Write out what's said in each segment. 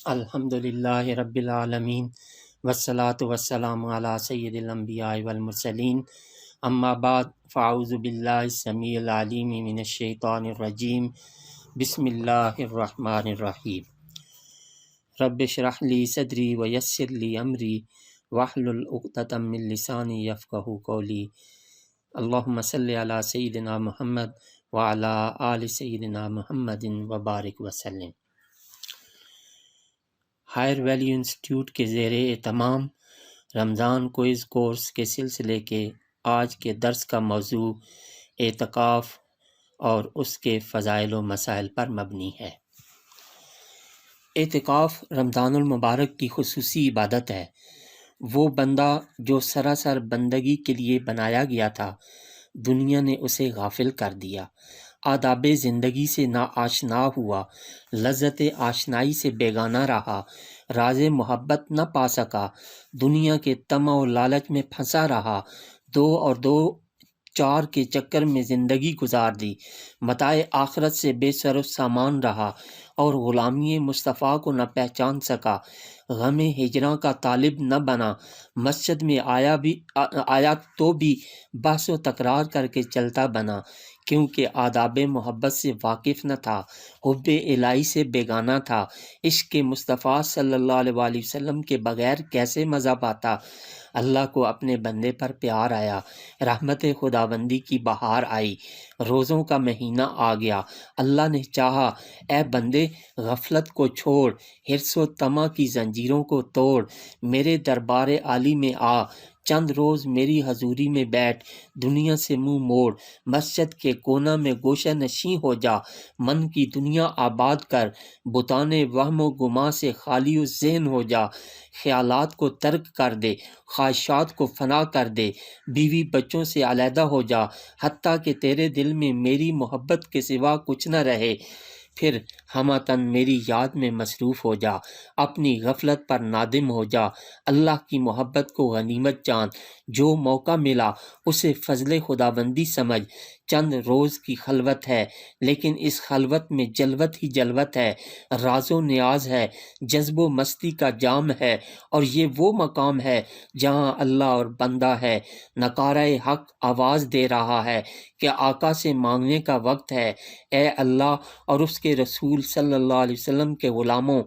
الحمدللہ رب العالمین والصلاة والسلام علی سید الانبیاء والمرسلین اما بعد فاعوذ باللہ السمیع العلیم من الشیطان الرجیم بسم اللہ الرحمن الرحیم رب اشرح لی صدری ویسر لی امری واحلل عقدۃ من لسانی یفقہوا قولی اللہم صلی علی سیدنا محمد وعلی آل سیدنا محمد وبارک وسلم۔ ہائر ویلیو انسٹیٹیوٹ کے زیر اہتمام رمضان کوئز کورس کے سلسلے کے آج کے درس کا موضوع اعتکاف اور اس کے فضائل و مسائل پر مبنی ہے۔ اعتکاف رمضان المبارک کی خصوصی عبادت ہے۔ وہ بندہ جو سراسر بندگی کے لیے بنایا گیا تھا، دنیا نے اسے غافل کر دیا، آداب زندگی سے نا آشنا ہوا، لذت آشنائی سے بیگانہ رہا، راز محبت نہ پا سکا، دنیا کے طمع و لالچ میں پھنسا رہا، دو اور دو چار کے چکر میں زندگی گزار دی، متاع آخرت سے بے سر و سامان رہا اور غلامی مصطفیٰ کو نہ پہچان سکا، غم ہجراں کا طالب نہ بنا، مسجد میں آیا تو بھی بحث و تکرار کر کے چلتا بنا، کیونکہ آداب محبت سے واقف نہ تھا، حب الہی سے بیگانہ تھا، عشق مصطفیٰ صلی اللہ علیہ وآلہ وسلم کے بغیر کیسے مزہ پاتا۔ اللہ کو اپنے بندے پر پیار آیا، رحمت خداوندی کی بہار آئی، روزوں کا مہینہ آ گیا۔ اللہ نے چاہا اے بندے غفلت کو چھوڑ، حرص و طمع کی زنجیروں کو توڑ، میرے دربار عالی میں آ، چند روز میری حضوری میں بیٹھ، دنیا سے منہ موڑ، مسجد کے کونا میں گوشہ نشیں ہو جا، من کی دنیا آباد کر، بتانے وہم و گما سے خالی و ذہن ہو جا، خیالات کو ترک کر دے، خواہشات کو فنا کر دے، بیوی بچوں سے علیحدہ ہو جا، حتیٰ کہ تیرے دل میں میری محبت کے سوا کچھ نہ رہے، پھر ہمہ میری یاد میں مصروف ہو جا، اپنی غفلت پر نادم ہو جا، اللہ کی محبت کو غنیمت جان، جو موقع ملا اسے فضل خداوندی سمجھ، چند روز کی خلوت ہے لیکن اس خلوت میں جلوت ہی جلوت ہے، راز و نیاز ہے، جذب و مستی کا جام ہے، اور یہ وہ مقام ہے جہاں اللہ اور بندہ ہے۔ نکارہ حق آواز دے رہا ہے کہ آقا سے مانگنے کا وقت ہے، اے اللہ اور اس کے رسول صلی اللہ علیہ وسلم کے غلاموں،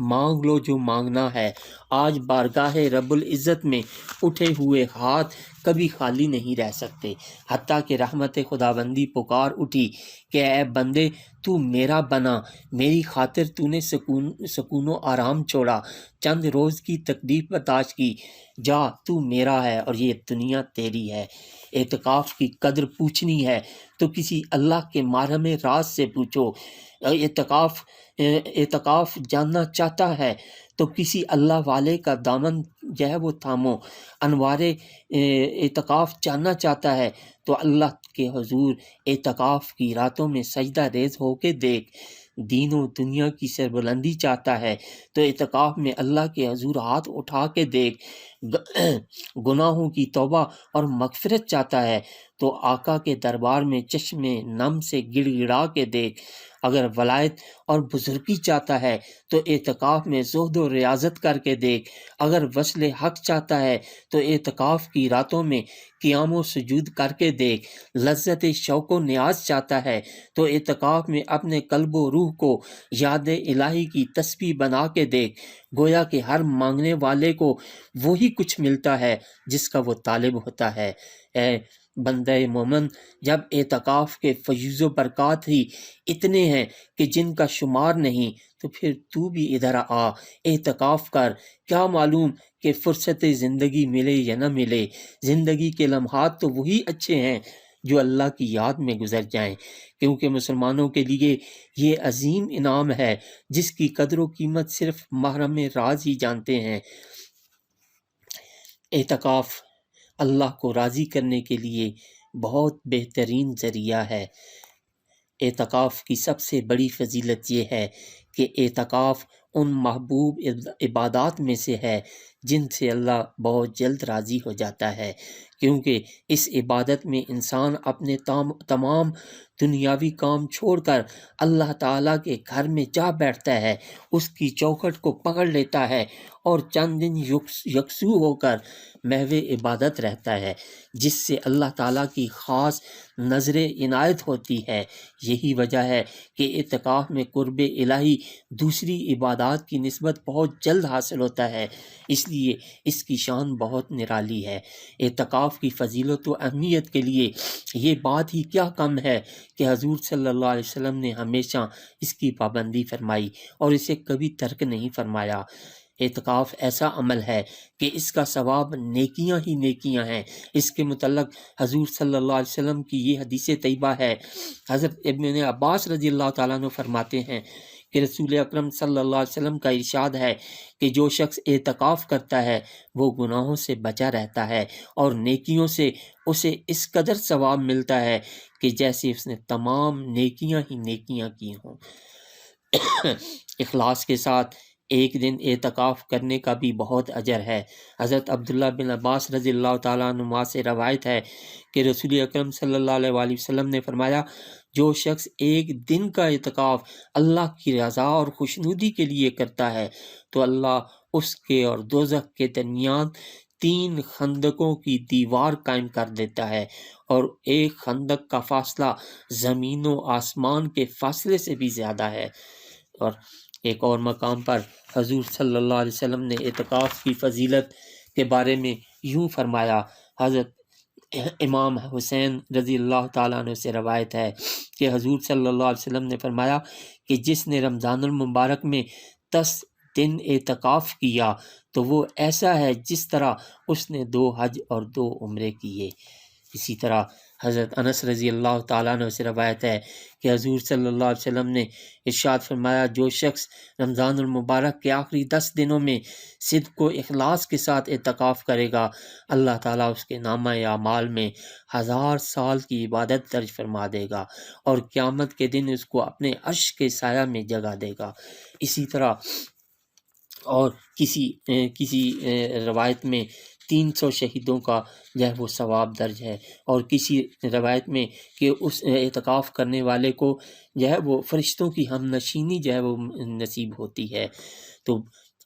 مانگ لو جو مانگنا ہے۔ آج بارگاہ رب العزت میں اٹھے ہوئے ہاتھ کبھی خالی نہیں رہ سکتے، حتیٰ کہ رحمت خداوندی پکار اٹھی کہ اے بندے تو میرا بنا، میری خاطر تو نے سکون و آرام چھوڑا، چند روز کی تکلیف برداشت کی، جا تو میرا ہے اور یہ دنیا تیری ہے۔ اعتکاف کی قدر پوچھنی ہے تو کسی اللہ کے محرم راز سے پوچھو، اعتکاف جاننا چاہتا ہے تو کسی اللہ والے کا دامن جو ہے وہ تھامو، انوار اعتکاف جاننا چاہتا ہے تو اللہ کے حضور اعتکاف کی راتوں میں سجدہ ریز ہو کے دیکھ، دین و دنیا کی سربلندی چاہتا ہے تو اعتکاف میں اللہ کے حضور ہاتھ اٹھا کے دیکھ، گناہوں کی توبہ اور مغفرت چاہتا ہے تو آقا کے دربار میں چشمے نم سے گڑ گڑا کے دیکھ، اگر ولایت اور بزرگی چاہتا ہے تو اعتکاف میں زہد و ریاضت کر کے دیکھ، اگر وصل حق چاہتا ہے تو اعتکاف کی راتوں میں قیام و سجود کر کے دیکھ، لذت شوق و نیاز چاہتا ہے تو اعتکاف میں اپنے قلب و روح کو یاد الہی کی تسبیح بنا کے دیکھ، گویا کہ ہر مانگنے والے کو وہی کچھ ملتا ہے جس کا وہ طالب ہوتا ہے۔ اے بندہ مومن، جب اعتکاف کے فیوز و برکات ہی اتنے ہیں کہ جن کا شمار نہیں، تو پھر تو بھی ادھر آ، اعتکاف کر، کیا معلوم کہ فرصت زندگی ملے یا نہ ملے۔ زندگی کے لمحات تو وہی اچھے ہیں جو اللہ کی یاد میں گزر جائیں، کیونکہ مسلمانوں کے لیے یہ عظیم انعام ہے جس کی قدر و قیمت صرف محرم راز ہی جانتے ہیں۔ اعتکاف اللہ کو راضی کرنے کے لیے بہت بہترین ذریعہ ہے۔ اعتکاف کی سب سے بڑی فضیلت یہ ہے کہ اعتکاف ان محبوب عبادات میں سے ہے جن سے اللہ بہت جلد راضی ہو جاتا ہے، کیونکہ اس عبادت میں انسان اپنے تمام دنیاوی کام چھوڑ کر اللہ تعالیٰ کے گھر میں جا بیٹھتا ہے، اس کی چوکھٹ کو پکڑ لیتا ہے اور چند دن یکسو ہو کر محو عبادت رہتا ہے، جس سے اللہ تعالیٰ کی خاص نظر عنایت ہوتی ہے۔ یہی وجہ ہے کہ اعتکاف میں قرب الہی دوسری عبادات کی نسبت بہت جلد حاصل ہوتا ہے، اس لیے اس کی شان بہت نرالی ہے۔ اعتکاف کی فضیلت و اہمیت کے لیے یہ بات ہی کیا کم ہے کہ حضور صلی اللہ علیہ وسلم نے ہمیشہ اس کی پابندی فرمائی اور اسے کبھی ترک نہیں فرمایا۔ اعتکاف ایسا عمل ہے کہ اس کا ثواب نیکیاں ہی نیکیاں ہیں۔ اس کے متعلق حضور صلی اللہ علیہ وسلم کی یہ حدیث طیبہ ہے۔ حضرت ابن عباس رضی اللہ تعالیٰ عنہ فرماتے ہیں کہ رسول اکرم صلی اللہ علیہ وسلم کا ارشاد ہے کہ جو شخص اعتکاف کرتا ہے وہ گناہوں سے بچا رہتا ہے اور نیکیوں سے اسے اس قدر ثواب ملتا ہے کہ جیسے اس نے تمام نیکیاں ہی نیکیاں کی ہوں۔ اخلاص کے ساتھ ایک دن اعتکاف کرنے کا بھی بہت اجر ہے۔ حضرت عبداللہ بن عباس رضی اللہ تعالیٰ عنہما سے روایت ہے کہ رسول اکرم صلی اللہ علیہ وآلہ وسلم نے فرمایا، جو شخص ایک دن کا اعتکاف اللہ کی رضا اور خوشنودی کے لیے کرتا ہے تو اللہ اس کے اور دوزخ کے درمیان 3 خندقوں کی دیوار قائم کر دیتا ہے، اور ایک خندق کا فاصلہ زمین و آسمان کے فاصلے سے بھی زیادہ ہے۔ اور ایک اور مقام پر حضور صلی اللہ علیہ وسلم نے اعتکاف کی فضیلت کے بارے میں یوں فرمایا۔ حضرت امام حسین رضی اللہ تعالیٰ عنہ سے روایت ہے کہ حضور صلی اللہ علیہ وسلم نے فرمایا کہ جس نے رمضان المبارک میں 10 دن اعتکاف کیا تو وہ ایسا ہے جس طرح اس نے 2 حج اور 2 عمرے کیے۔ اسی طرح حضرت انس رضی اللہ تعالیٰ عنہ سے روایت ہے کہ حضور صلی اللہ علیہ وسلم نے ارشاد فرمایا، جو شخص رمضان المبارک کے آخری 10 دنوں میں صدق و اخلاص کے ساتھ اعتکاف کرے گا، اللہ تعالیٰ اس کے نامہ اعمال میں 1000 سال کی عبادت درج فرما دے گا اور قیامت کے دن اس کو اپنے عرش کے سایہ میں جگہ دے گا۔ اسی طرح اور کسی روایت میں 300 شہیدوں کا جو ہے وہ ثواب درج ہے، اور کسی روایت میں کہ اس اعتکاف کرنے والے کو جو ہے وہ فرشتوں کی ہم نشینی جو ہے وہ نصیب ہوتی ہے۔ تو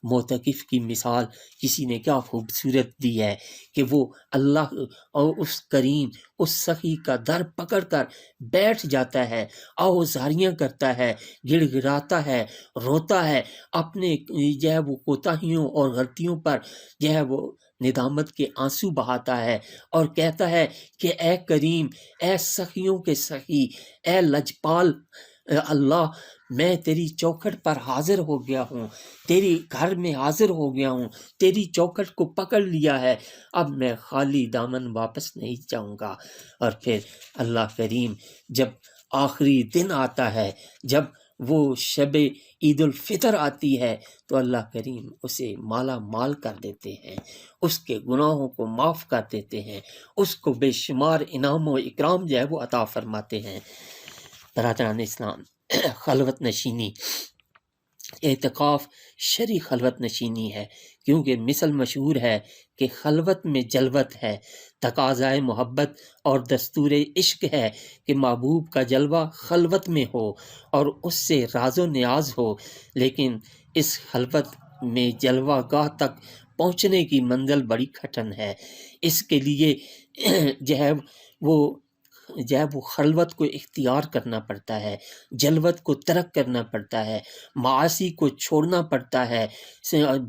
معتکف کی مثال کسی نے کیا خوبصورت دی ہے کہ وہ اللہ اور اس کریم اس سخی کا در پکڑ کر بیٹھ جاتا ہے، آوازاریاں کرتا ہے، گڑ گڑاتا ہے، روتا ہے، اپنے جو ہے وہ کوتاہیوں اور غلطیوں پر جو ہے وہ ندامت کے آنسو بہاتا ہے اور کہتا ہے کہ اے کریم، اے سخیوں کے سخی، اے لجپال اللہ، میں تیری چوکھٹ پر حاضر ہو گیا ہوں، تیری گھر میں حاضر ہو گیا ہوں، تیری چوکھٹ کو پکڑ لیا ہے، اب میں خالی دامن واپس نہیں جاؤں گا۔ اور پھر اللہ کریم جب آخری دن آتا ہے، جب وہ شب عید الفطر آتی ہے تو اللہ کریم اسے مالا مال کر دیتے ہیں، اس کے گناہوں کو معاف کر دیتے ہیں، اس کو بے شمار انعام و اکرام جو ہے وہ عطا فرماتے ہیں۔ برادران اسلام، خلوت نشینی، اعتکاف شرعی خلوت نشینی ہے، کیونکہ مثل مشہور ہے کہ خلوت میں جلوت ہے، تقاضائے محبت اور دستور عشق ہے کہ محبوب کا جلوہ خلوت میں ہو اور اس سے راز و نیاز ہو، لیکن اس خلوت میں جلوہ گاہ تک پہنچنے کی منزل بڑی کھٹن ہے۔ اس کے لیے جو ہے وہ خلوت کو اختیار کرنا پڑتا ہے، جلوت کو ترک کرنا پڑتا ہے، معاصی کو چھوڑنا پڑتا ہے،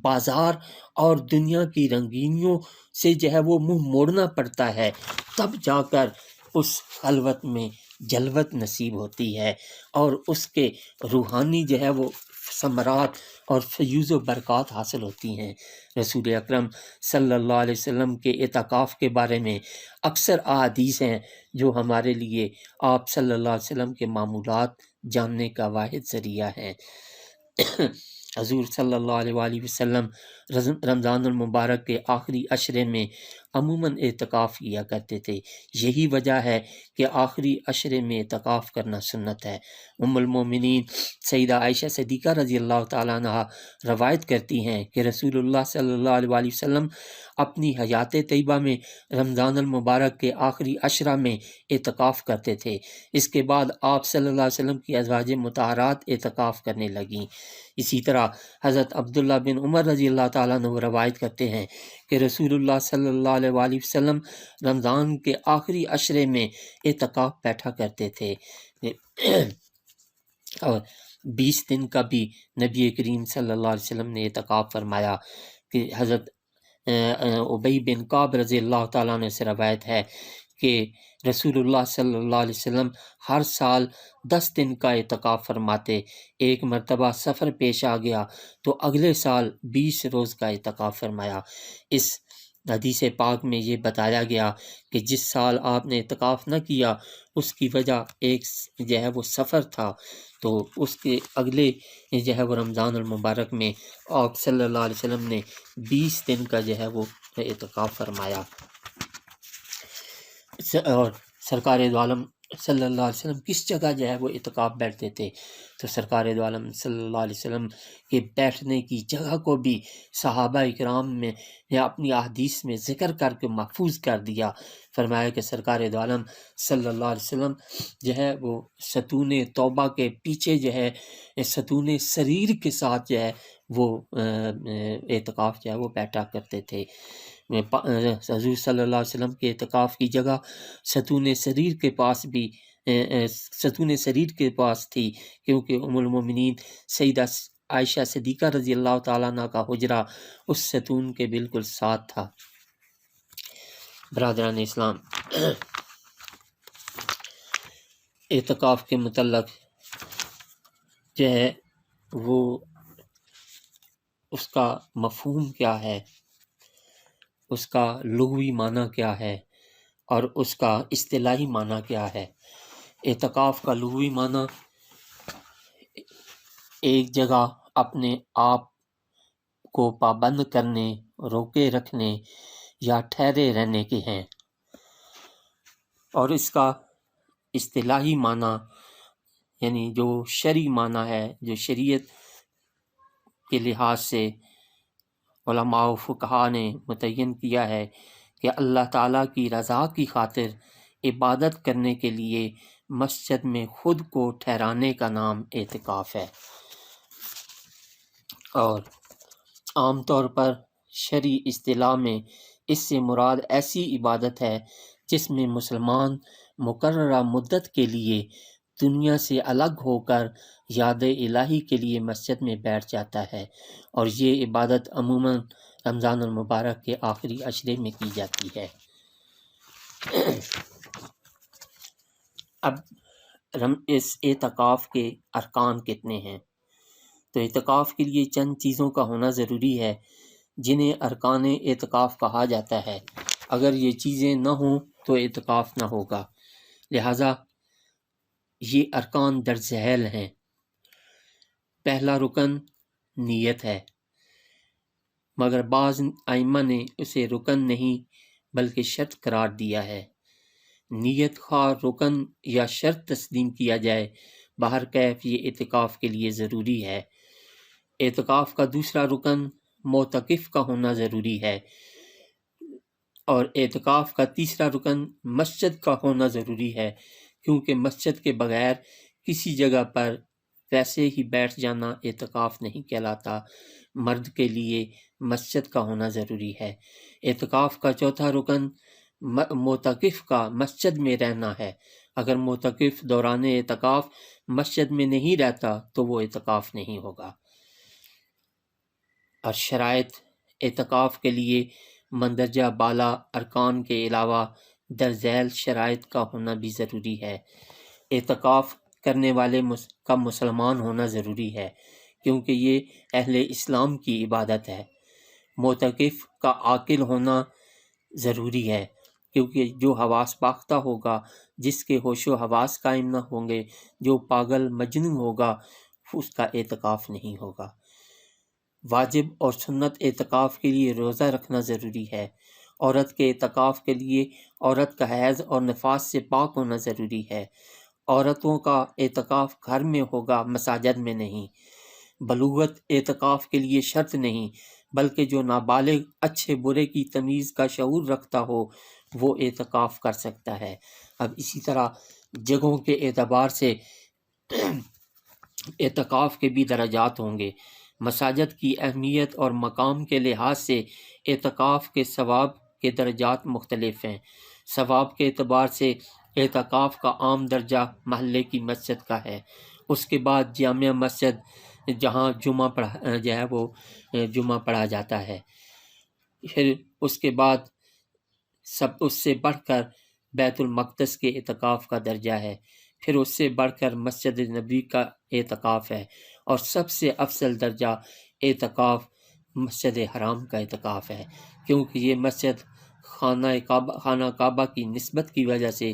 بازار اور دنیا کی رنگینیوں سے جو ہے وہ منہ موڑنا پڑتا ہے، تب جا کر اس خلوت میں جلوت نصیب ہوتی ہے اور اس کے روحانی جو ہے وہ ثمرات اور فیوز و برکات حاصل ہوتی ہیں۔ رسول اکرم صلی اللہ علیہ وسلم کے اعتکاف کے بارے میں اکثر احادیث ہیں جو ہمارے لیے آپ صلی اللہ علیہ وسلم کے معمولات جاننے کا واحد ذریعہ ہیں۔ حضور صلی اللہ علیہ وآلہ وسلم رمضان المبارک کے آخری عشرے میں عموماً اعتکاف کیا کرتے تھے۔ یہی وجہ ہے کہ آخری عشرے میں اعتکاف کرنا سنت ہے۔ ام المومنین سیدہ عائشہ صدیقہ رضی اللہ تعالیٰ عنہ روایت کرتی ہیں کہ رسول اللہ صلی اللہ علیہ وآلہ وسلم اپنی حیات طیبہ میں رمضان المبارک کے آخری عشرہ میں اعتکاف کرتے تھے۔ اس کے بعد آپ صلی اللہ علیہ وسلم کی ازواج مطہرات اعتکاف کرنے لگیں۔ اسی طرح حضرت عبداللہ بن عمر رضی اللہ تعالیٰ عنہ روایت کرتے ہیں کہ رسول اللہ صلی اللہ علیہ وآلہ وسلم رمضان کے آخری عشرے میں اعتکاف بیٹھا کرتے تھے، اور 20 دن کا بھی نبی کریم صلی اللہ علیہ وسلم نے اعتکاف فرمایا۔ کہ حضرت ابی بن کعب رضی اللہ تعالیٰ عنہ سے روایت ہے کہ رسول اللہ صلی اللہ علیہ وسلم ہر سال 10 دن کا اعتکاف فرماتے۔ ایک مرتبہ سفر پیش آ گیا تو اگلے سال 20 روز کا اعتکاف فرمایا۔ اس حدیث پاک میں یہ بتایا گیا کہ جس سال آپ نے اعتکاف نہ کیا اس کی وجہ ایک جو ہے وہ سفر تھا، تو اس کے اگلے جو ہے وہ رمضان المبارک میں آپ صلی اللہ علیہ وسلم نے 20 دن کا جو ہے وہ اعتکاف فرمایا۔ اور سرکار دو عالم صلی اللہ علیہ وسلم کس جگہ جو ہے وہ اعتکاف بیٹھتے تھے، تو سرکار دو عالم صلی اللہ علیہ وسلم کے بیٹھنے کی جگہ کو بھی صحابہ اکرام میں یا اپنی احادیث میں ذکر کر کے محفوظ کر دیا۔ فرمایا کہ سرکار دو عالم صلی اللہ علیہ وسلم جو ہے وہ ستون توبہ کے پیچھے جو ہے ستون سریر کے ساتھ جو ہے وہ اعتکاف جو ہے وہ بیٹھا کرتے تھے۔ حضور صلی اللہ علیہ وسلم کے اعتکاف کی جگہ ستون سریر کے پاس بھی ستون سریر کے پاس تھی، کیونکہ ام المومنین سیدہ عائشہ صدیقہ رضی اللہ تعالیٰ عنہ کا حجرہ اس ستون کے بالکل ساتھ تھا۔ برادران اسلام، اعتکاف کے متعلق جو ہے وہ اس کا مفہوم کیا ہے، اس کا لغوی معنی کیا ہے اور اس کا اصطلاحی معنی کیا ہے۔ اعتکاف کا لغوی معنی ایک جگہ اپنے آپ کو پابند کرنے، روکے رکھنے یا ٹھہرے رہنے کے ہیں، اور اس کا اصطلاحی معنی یعنی جو شرعی معنی ہے، جو شریعت کے لحاظ سے علماء و فقہا نے متعین کیا ہے کہ اللہ تعالیٰ کی رضا کی خاطر عبادت کرنے کے لیے مسجد میں خود کو ٹھہرانے کا نام اعتکاف ہے۔ اور عام طور پر شرعی اصطلاح میں اس سے مراد ایسی عبادت ہے جس میں مسلمان مقررہ مدت کے لیے دنیا سے الگ ہو کر یاد الہی کے لیے مسجد میں بیٹھ جاتا ہے، اور یہ عبادت عموماً رمضان المبارک کے آخری عشرے میں کی جاتی ہے۔ اب اس اعتکاف کے ارکان کتنے ہیں؟ تو اعتکاف کے لیے چند چیزوں کا ہونا ضروری ہے جنہیں ارکان اعتکاف کہا جاتا ہے۔ اگر یہ چیزیں نہ ہوں تو اعتکاف نہ ہوگا، لہٰذا یہ ارکان درج ذیل ہیں۔ پہلا رکن نیت ہے، مگر بعض ائمہ نے اسے رکن نہیں بلکہ شرط قرار دیا ہے۔ نیت خواہ رکن یا شرط تسلیم کیا جائے، بہرکیف یہ اعتکاف کے لیے ضروری ہے۔ اعتکاف کا دوسرا رکن معتکف کا ہونا ضروری ہے، اور اعتکاف کا تیسرا رکن مسجد کا ہونا ضروری ہے، کیونکہ مسجد کے بغیر کسی جگہ پر ویسے ہی بیٹھ جانا اعتکاف نہیں کہلاتا۔ مرد کے لیے مسجد کا ہونا ضروری ہے۔ اعتکاف کا چوتھا رکن معتکف کا مسجد میں رہنا ہے۔ اگر معتکف دوران اعتکاف مسجد میں نہیں رہتا تو وہ اعتکاف نہیں ہوگا۔ اور شرائط اعتکاف کے لیے مندرجہ بالا ارکان کے علاوہ درج ذیل شرائط کا ہونا بھی ضروری ہے۔ اعتکاف کرنے والے کا مسلمان ہونا ضروری ہے، کیونکہ یہ اہل اسلام کی عبادت ہے۔ معتکف کا عاقل ہونا ضروری ہے، کیونکہ جو حواس باختہ ہوگا، جس کے ہوش و حواس قائم نہ ہوں گے، جو پاگل مجنون ہوگا، اس کا اعتکاف نہیں ہوگا۔ واجب اور سنت اعتکاف کے لیے روزہ رکھنا ضروری ہے، عورت کے اعتکاف کے لیے عورت کا حیض اور نفاس سے پاک ہونا ضروری ہے۔ عورتوں کا اعتکاف گھر میں ہوگا، مساجد میں نہیں۔ بلوغت اعتکاف کے لیے شرط نہیں، بلکہ جو نابالغ اچھے برے کی تمیز کا شعور رکھتا ہو وہ اعتکاف کر سکتا ہے۔ اب اسی طرح جگہوں کے اعتبار سے اعتکاف کے بھی درجات ہوں گے۔ مساجد کی اہمیت اور مقام کے لحاظ سے اعتکاف کے ثواب کے درجات مختلف ہیں۔ ثواب کے اعتبار سے اعتکاف کا عام درجہ محلے کی مسجد کا ہے، اس کے بعد جامع مسجد جہاں جمعہ پڑھا جاتا ہے، پھر اس کے بعد اس سے بڑھ کر بیت المقدس کے اعتکاف کا درجہ ہے، پھر اس سے بڑھ کر مسجد نبوی کا اعتکاف ہے، اور سب سے افضل درجہ اعتکاف مسجد حرام کا اعتکاف ہے، کیونکہ یہ مسجد خانہ کعبہ کی نسبت کی وجہ سے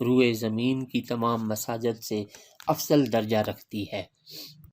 روئے زمین کی تمام مساجد سے افضل درجہ رکھتی ہے۔